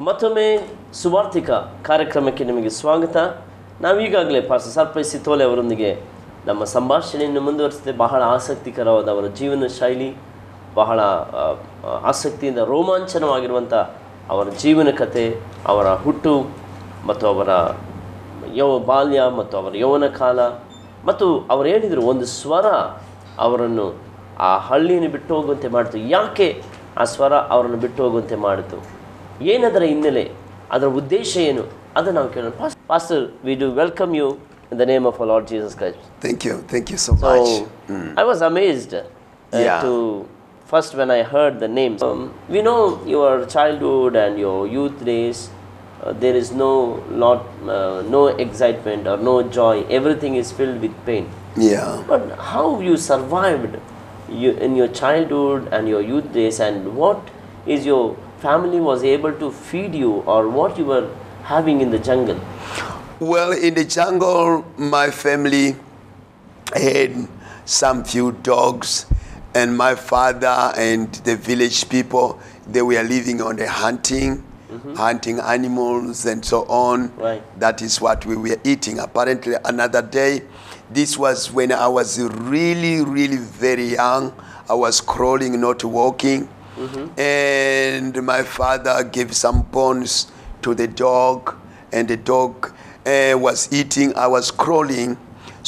ಮತ್ತೊಮ್ಮೆ ಸುವಾರ್ಥಿಕ ಕಾರ್ಯಕ್ರಮಕ್ಕೆ ನಿಮಗೆ ಸ್ವಾಗತ. ನಾವೀಗಾಗಲೇ ಪಾಸ್ಟರ್ ಸರ್ಪ್ರೈಸ್ ಸಿಥೋಲೆ ಅವರೊಂದಿಗೆ ನಮ್ಮ ಸಂಭಾಷಣೆಯನ್ನು ಮುಂದುವರಿಸಿದೆ. ಬಹಳ ಆಸಕ್ತಿಕರವಾದ ಅವರ ಜೀವನ ಶೈಲಿ, ಬಹಳ ಆಸಕ್ತಿಯಿಂದ ರೋಮಾಂಚನವಾಗಿರುವಂಥ ಅವರ ಜೀವನ ಕಥೆ, ಅವರ ಹುಟ್ಟು ಮತ್ತು ಅವರ ಬಾಲ್ಯ ಮತ್ತು ಅವರ ಯೌವನ ಕಾಲ. ಮತ್ತು ಅವರು ಹೇಳಿದರು, ಒಂದು ಸ್ವರ ಅವರನ್ನು ಆ ಹಳ್ಳಿಯನ್ನು ಬಿಟ್ಟು ಹೋಗುವಂತೆ ಮಾಡಿತು. ಯಾಕೆ ಆ ಸ್ವರ ಅವರನ್ನು ಬಿಟ್ಟು ಹೋಗುವಂತೆ ಮಾಡಿತು, ಏನದರ ಹಿನ್ನೆಲೆ, ಅದರ ಉದ್ದೇಶ ಏನು, ಅದನ್ನು ನಾವು ಕೇಳೋಣ. Pastor, we do welcome you in the name of our Lord Jesus Christ. Thank you so much. I was amazed to first when I heard the names. We know your childhood and your youth days. There is no excitement or no joy. Everything is filled with pain. Yeah. But how you survived in your childhood and your youth days, and what is your family was able to feed you, or what you were having in the jungle? Well, in the jungle, my family had some few dogs, and my father and the village people, they were living on the hunting animals and so on. Right. That is what we were eating. Apparently, another day, this was when I was really very young. I was crawling, not walking. And my father gave some bones to the dog, and the dog was eating. I was crawling.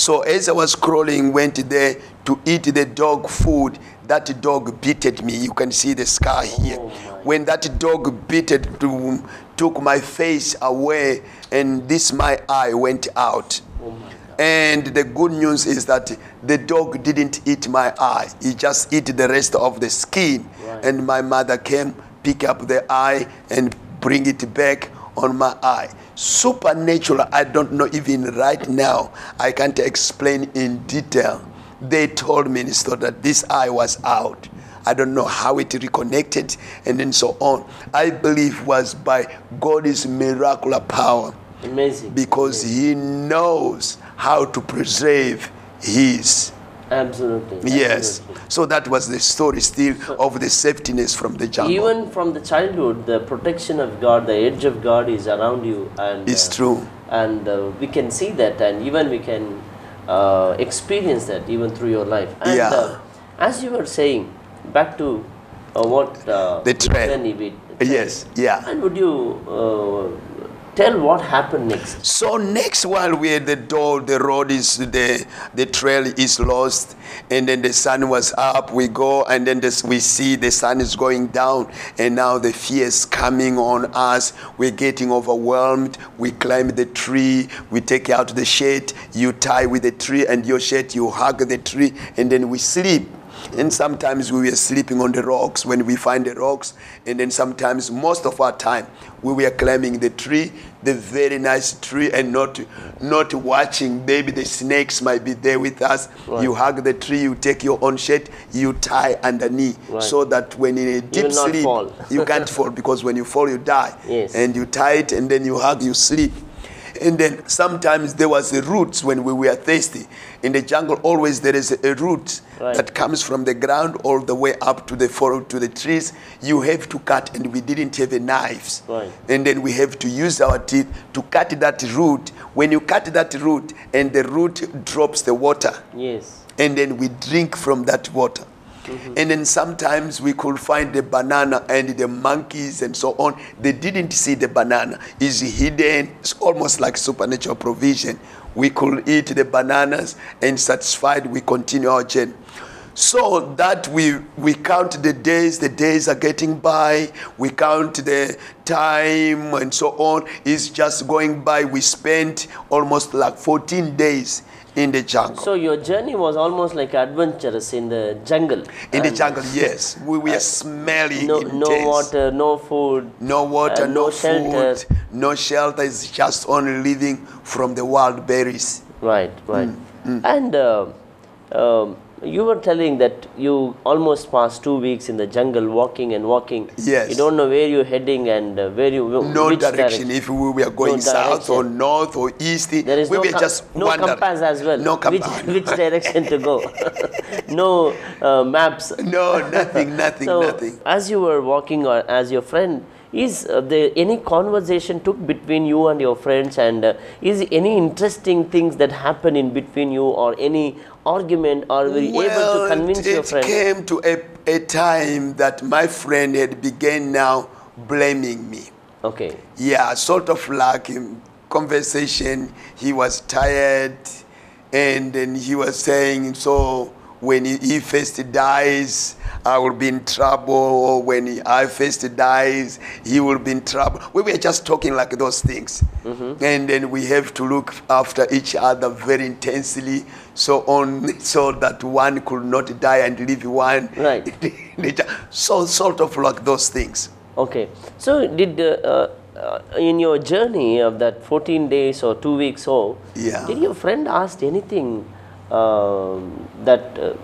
So as I was crawling, went there to eat the dog food. That dog bit me. You can see the scar here. When that dog bit took my face away, and this my eye went out. And the good news is that the dog didn't eat my eye. He just ate the rest of the skin. Right. And my mother came, pick up the eye and bring it back on my eye. Supernatural, I don't know even right now. I can't explain in detail. They told me that this eye was out. I don't know how it reconnected and then so on. I believe was by God's miraculous power. Amazing. Because He knows how to preserve His. Absolutely. Yes. Absolutely. So that was the story still of the safetyness from the jungle. Even from the childhood, the protection of God, the edge of God is around you. And it's true. And we can see that, and even we can experience that even through your life. And as you were saying, back to what the trail. Yes. Yeah. And would you tell what happened next? So next, while we're at the door, the road is the trail is lost, and then the sun was up. We go, and then we see the sun is going down, and now the fear is coming on us. We're getting overwhelmed. We climb the tree. We take out the shade. You tie with the tree, and your shade, you hug the tree, and then we sleep. And sometimes we were sleeping on the rocks when we find the rocks. And then sometimes, most of our time, we were climbing the tree, the very nice tree, and not watching. Maybe the snakes might be there with us. Right. You hug the tree, you take your own shade, you tie underneath. Right. So that when in a deep sleep, you can't fall, because when you fall, you die. Yes. And you tie it, and then you hug, you sleep. And then sometimes there was a root when we were thirsty. In the jungle, always there is a root that comes from the ground all the way up to the trees. You have to cut, and we didn't have a knives. Right. And then we have to use our teeth to cut that root. When you cut that root, and the root drops the water. Yes. And then we drink from that water. And then sometimes we could find the banana, and the monkeys and so on, they didn't see the banana. It's hidden. It's almost like supernatural provision. We could eat the bananas, and satisfied, we continue our journey. So that we count the days are getting by, we count the time and so on. It's just going by. We spent almost like 14 days in the jungle. So your journey was almost like adventurous in the jungle. In the jungle, yes. We were smelling intense. No water, no food. No water, no shelter. Food, no shelter. It's just only living from the wild berries. Right. And you were telling that you almost passed 2 weeks in the jungle, walking. Yes. You don't know where you're heading and where you. No direction. If we were going south or north or east, there is we were just no wandering. compass as well. No compass. Which direction to go? No maps. No, nothing. So, as you were walking, or as your friend is there any conversation took between you and your friends, and is any interesting things that happen in between you, or any argument, or were you able to convince your friend? It came to a time that my friend had began now blaming me. Okay. Yeah, sort of like in conversation, he was tired, and then he was saying, so when he first dies, I will be in trouble, or when I first dies, he will be in trouble. We were just talking like those things. And then we have to look after each other very intensely, so that one could not die and leave one. Right. So sort of like those things. Okay. So did in your journey of that 14 days or 2 weeks or Yeah. did your friend ask anything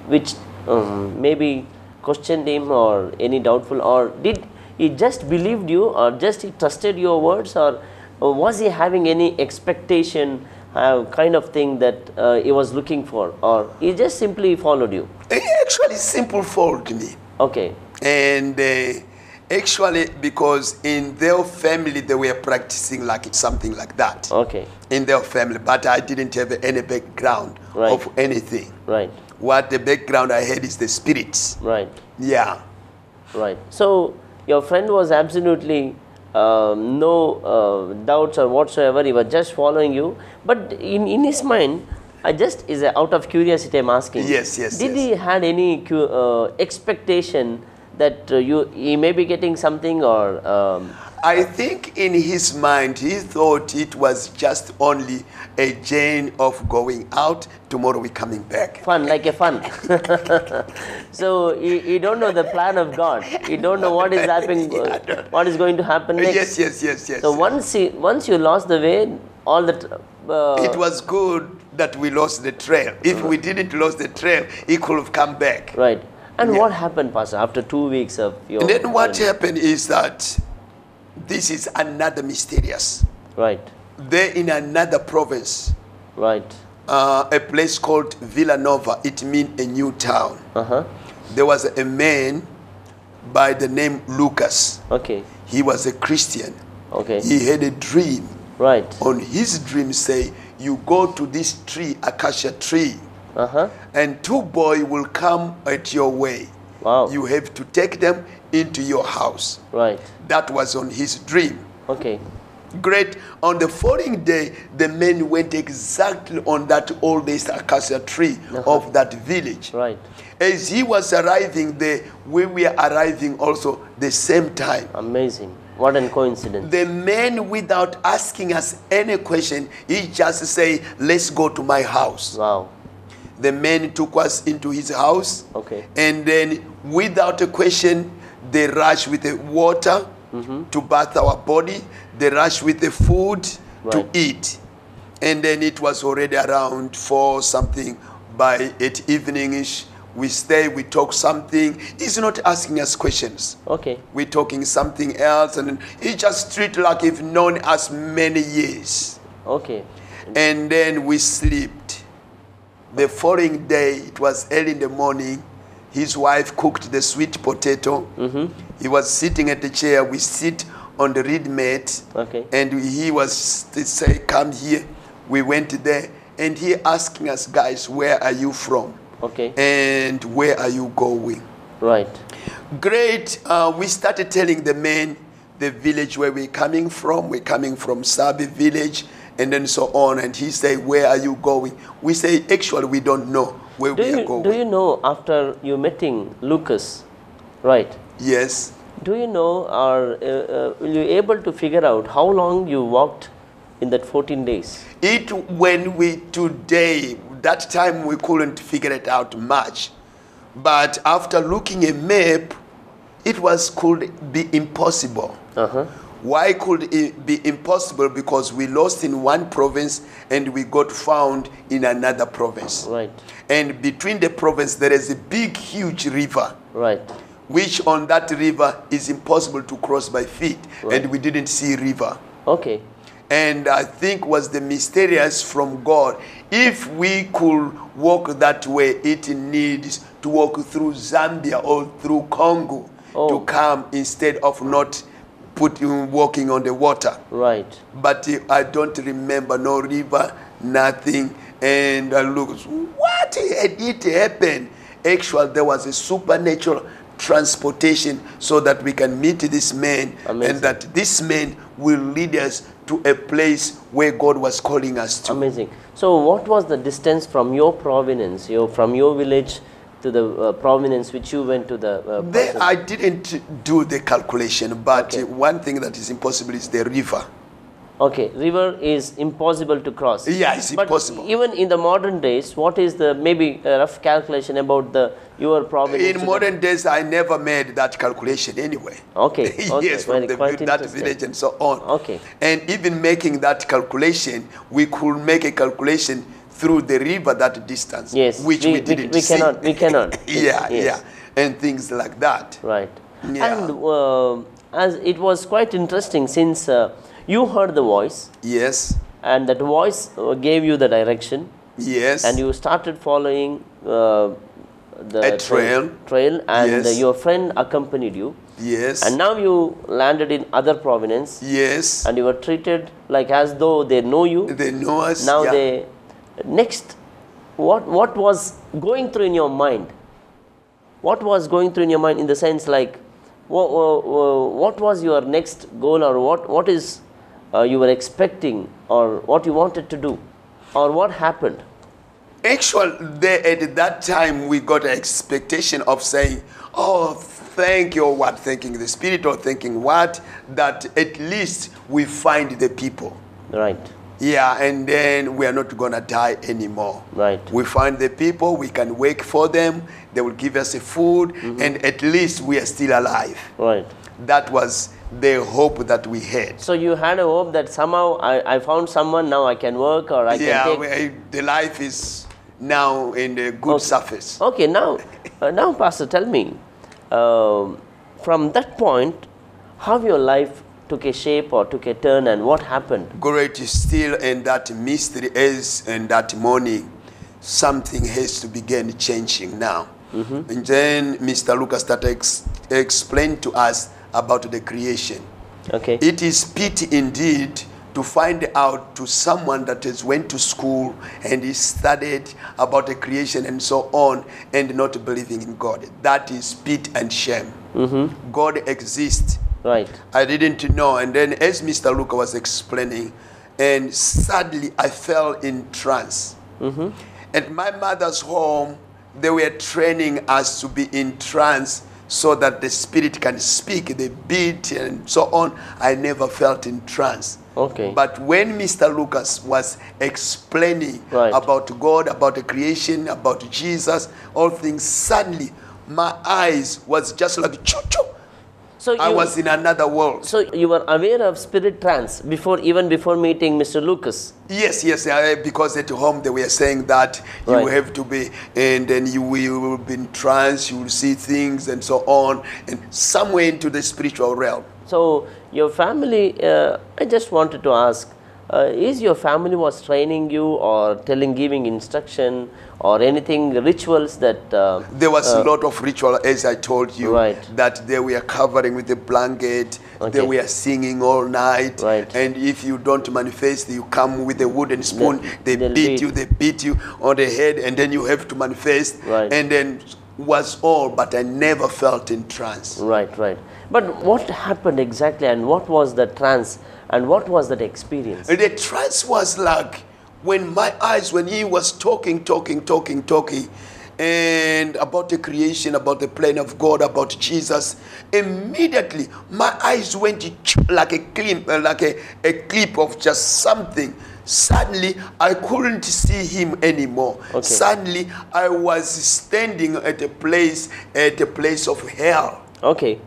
which maybe questioned him, or any doubtful, or did he just believed you, or just he trusted your words, or was he having any expectation kind of thing that he was looking for, or he just simply followed you? He actually simple followed me. Okay. And actually, because in their family they were practicing like something like that. Okay. In their family, but I didn't have any background Right. of anything. Right. What the background I had is the spirits. Right. Yeah. Right. So your friend was absolutely no doubts or whatsoever. He was just following you. But in his mind, I just is out of curiosity I'm asking. Yes. Did he had any expectation that he may be getting something, or I think in his mind he thought it was just only a journey of going out. Tomorrow we coming back. fun, like a fun? So you don't know the plan of God. You don't know what is happening, what is going to happen next. Yes. So once you lost the way, all the It was good that we lost the trail. If we didn't lose the trail, he could have come back. right. And Yeah. what happened, Pastor, after 2 weeks of your? And then what journey? happened is that this is another mysterious. Right. They're in another province, Right. a place called Villanova. It means a new town. There was a man by the name Lucas. Okay. He was a Christian. Okay. He had a dream. Right. On his dream say, you go to this tree, acacia tree, and two boys will come at your way. Wow. You have to take them into your house. Right. That was on his dream. Okay. Great. On the following day, the men went exactly on that oldest acacia tree of that village. Right. As he was arriving there, we were arriving also the same time. Amazing. What a coincidence. The man, without asking us any question, he just say, let's go to my house. Wow. The man took us into his house. Okay. And then without a question, they rush with the water to bath our body. They rush with the food to Right. eat. And then it was already around 4 something. By 8 evening-ish, we stay, we talk something. He's not asking us questions. Okay. We're talking something else. And he just treat like he's known us many years. Okay. And then we slept. The following day, it was early in the morning, his wife cooked the sweet potato. He was sitting at the chair. We sit on the reed mat. Okay. And he was say, come here. We went there. And he asking us, guys, where are you from? Okay. And where are you going? Right. Great. We started telling the men the village where we're coming from. We're coming from Sabi village, and then so on. And he said, where are you going? We say, actually, we don't know where we are going. Do you know, after you meeting Lucas, right? Yes. Do you know, or were you able to figure out how long you walked in that 14 days? When we today, that time we couldn't figure it out much. But after looking a map, it could be impossible. Why could it be impossible? Because we lost in one province and we got found in another province. Right. And between the province, there is a big, huge river. Right. Which on that river is impossible to cross by feet. Right. And we didn't see river. Okay. And I think was the mysterious from God. If we could walk that way, it needs to walk through Zambia or through Congo to come instead of not walking on the water. Right. But I don't remember no river, nothing. And I looked, what had it happened? Actually, there was a supernatural transportation so that we can meet this man. Amazing. And that this man will lead us to a place where God was calling us to. Amazing. So what was the distance from your provenance, from your village to the provenance which you went to the There, person? I didn't do the calculation, but Okay. one thing that is impossible is the river. Okay, river is impossible to cross. Yeah, it's But impossible. even in the modern days, what is the maybe a rough calculation about your provenance? to In the- modern days, I never made that calculation anyway. Okay, okay, Yes, from quite that interesting. village and so on. Okay. And even making that calculation, we could make a calculation through the river that distance. Yes, which we didn't we see. cannot. We cannot. Yeah, Yes. yeah, and things like that. Right. Yeah. And as it was quite interesting since you heard the voice Yes, and that voice gave you the direction yes. and you started following the A trail. and Yes. your friend accompanied you Yes. and now you landed in other province Yes. and you were treated like as though they know you. They know us. Now yeah. next, what was going through in your mind? What was going through in your mind in the sense like, what was your next goal or what is you were expecting or what you wanted to do or what happened? Actually, at that time, we got an expectation of saying, oh, thank you, or what, thanking the Spirit, or thanking what, that at least we find the people. Right, Yeah, and then we are not going to die anymore. right, We find the people, we can work for them, they will give us a food, and at least we are still alive. right. That was the hope that we had. So you had a hope that somehow I found someone, now I can work or I Yeah, can take... the life is now in a good surface. Okay, now Pastor, tell me, from that point, how your life took a shape or took a turn and what happened? Great is still in that mystery is in that morning. Something has to begin changing now. And then Mr. Lucas started explain to us about the creation. Okay. It is pity indeed to find out to someone that has went to school and he studied about the creation and so on and not believing in God. That is pity and shame. God exists. Right. I didn't know. And then as Mr. Luca was explaining, and sadly I fell in trance. At my mother's home, they were training us to be in trance so that the spirit can speak, the beat and so on. I never felt in trance. Okay. But when Mr. Lucas was explaining Right. about God, about the creation, about Jesus, all things, suddenly my eyes was just like choo-choo. So I was in another world. So you were aware of spirit trance even before meeting Mr. Lucas. Yes, because at home they were saying that you Right. have to be, and then you will be in trance, you will see things and so on, and somewhere into the spiritual realm. So your family, I just wanted to ask, is your family was training you or giving instruction or anything, rituals that... There was a lot of ritual, as I told you, Right. that they were covering with a blanket, they Okay. were singing all night, Right. and if you don't manifest, you come with a wooden spoon, they they'll beat you on the head, and then you have to manifest, Right. and then was all, but I never felt in trance. Right. But what happened exactly and what was the trance and what was that experience? The trance was like when my eyes, when he was talking, and about the creation, about the plan of God, about Jesus, immediately my eyes went like a clip of just something. Suddenly, I couldn't see him anymore. Okay. Suddenly, I was standing at a place of hell. Okay.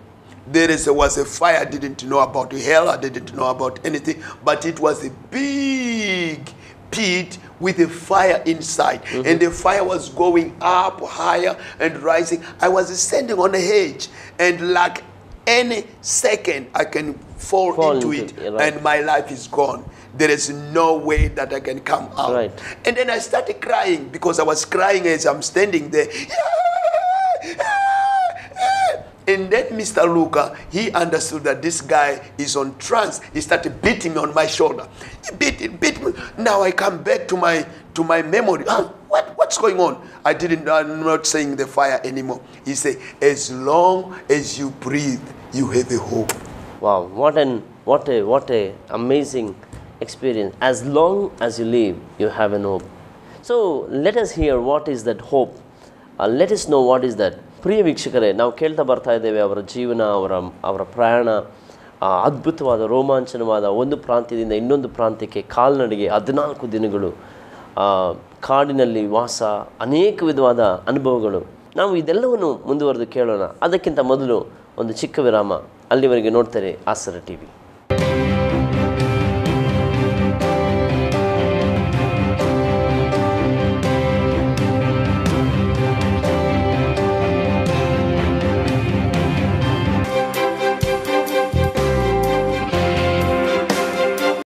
There was a fire. I didn't know about hell. I didn't know about anything. But it was a big pit with a fire inside. And the fire was going up higher and rising. I was standing on a hedge. And like any second, I can fall into it. Right. And my life is gone. There is no way that I can come out. Right. And then I started crying because I was crying as I'm standing there. And then Mr. Luca, he understood that this guy is on trance. He started beating me on my shoulder. He beat me. Now I come back to my memory. What's going on? I'm not saying the fire anymore. He said, as long as you breathe, you have a hope. Wow, what a amazing experience. As long as you live, you have an hope. So let us hear what is that hope. Let us know what is that. ಪ್ರಿಯ ವೀಕ್ಷಕರೇ, ನಾವು ಕೇಳ್ತಾ ಬರ್ತಾ ಇದ್ದೇವೆ ಅವರ ಜೀವನ, ಅವರ ಪ್ರಯಾಣ, ಅದ್ಭುತವಾದ ರೋಮಾಂಚನವಾದ ಒಂದು ಪ್ರಾಂತ್ಯದಿಂದ ಇನ್ನೊಂದು ಪ್ರಾಂತ್ಯಕ್ಕೆ ಕಾಲ್ನಡಿಗೆ 14 ದಿನಗಳು, ಕಾಡಿನಲ್ಲಿ ವಾಸ, ಅನೇಕ ವಿಧವಾದ ಅನುಭವಗಳು. ನಾವು ಇದೆಲ್ಲವನ್ನು ಮುಂದುವರೆದು ಕೇಳೋಣ. ಅದಕ್ಕಿಂತ ಮೊದಲು ಒಂದು ಚಿಕ್ಕ ವಿರಾಮ. ಅಲ್ಲಿವರೆಗೆ ನೋಡ್ತಾರೆ ಆಸರೆ ಟಿವಿ.